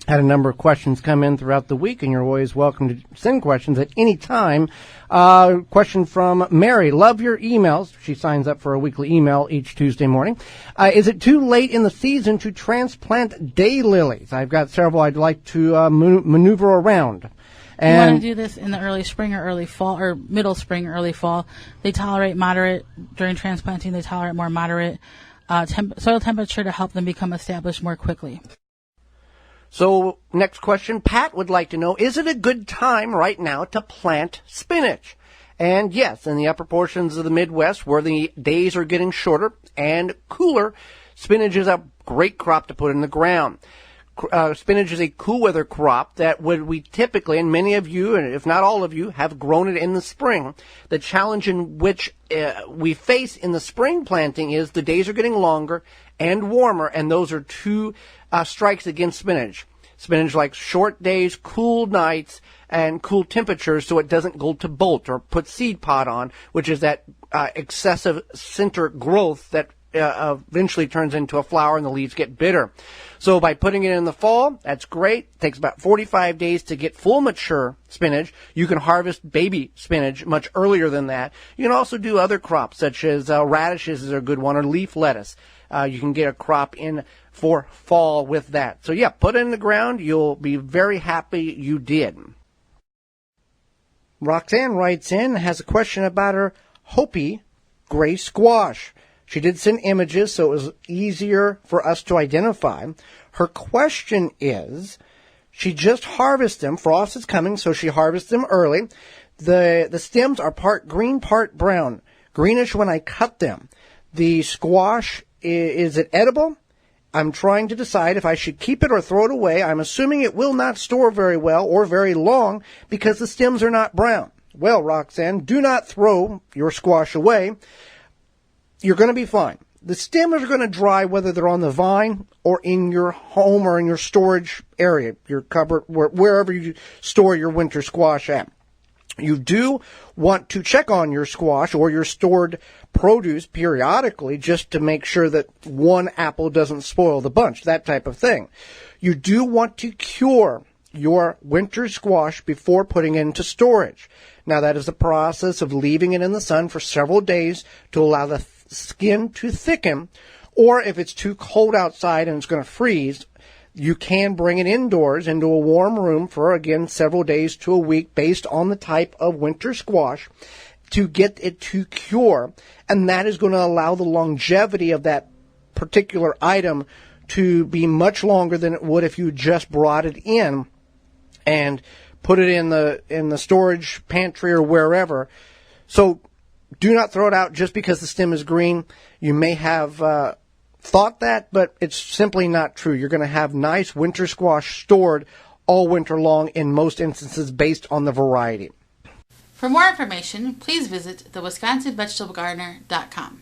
Had a number of questions come in throughout the week, and you're always welcome to send questions at any time. Question from Mary. Love your emails. She signs up for a weekly email each Tuesday morning. Is it too late in the season to transplant daylilies? I've got several I'd like to maneuver around. And you want to do this in the early spring or early fall, or middle spring, early fall. They tolerate moderate, during transplanting, they tolerate more moderate soil temperature to help them become established more quickly. So, next question, Pat would like to know, is it a good time right now to plant spinach? And yes, in the upper portions of the Midwest where the days are getting shorter and cooler, spinach is a great crop to put in the ground. Spinach is a cool weather crop that we typically, and many of you, and if not all of you, have grown it in the spring. The challenge in which we face in the spring planting is the days are getting longer and warmer, and those are two strikes against spinach. Spinach likes short days, cool nights, and cool temperatures so it doesn't go to bolt or put seed pod on, which is that excessive center growth that eventually turns into a flower and the leaves get bitter. So by putting it in the fall, that's great. It takes about 45 days to get full mature spinach. You can harvest baby spinach much earlier than that. You can also do other crops such as radishes is a good one, or leaf lettuce. You can get a crop in for fall with that. So yeah, put it in the ground. You'll be very happy you did. Roxanne writes in, has a question about her Hopi gray squash. She did send images, so it was easier for us to identify. Her question is, she just harvests them. Frost is coming, so she harvests them early. The stems are part green, part brown. Greenish when I cut them. The squash, is it edible? I'm trying to decide if I should keep it or throw it away. I'm assuming it will not store very well or very long because the stems are not brown. Well, Roxanne, do not throw your squash away. You're going to be fine. The stems are going to dry whether they're on the vine or in your home or in your storage area, your cupboard, wherever you store your winter squash at. You do want to check on your squash or your stored produce periodically just to make sure that one apple doesn't spoil the bunch, that type of thing. You do want to cure your winter squash before putting it into storage. Now, that is the process of leaving it in the sun for several days to allow the skin to thicken, or if it's too cold outside and it's going to freeze, you can bring it indoors into a warm room for, again, several days to a week based on the type of winter squash to get it to cure. And that is going to allow the longevity of that particular item to be much longer than it would if you just brought it in and put it in the storage pantry or wherever. So do not throw it out just because the stem is green. You may have thought that, but it's simply not true. You're going to have nice winter squash stored all winter long in most instances based on the variety. For more information, please visit thewisconsinvegetablegardener.com.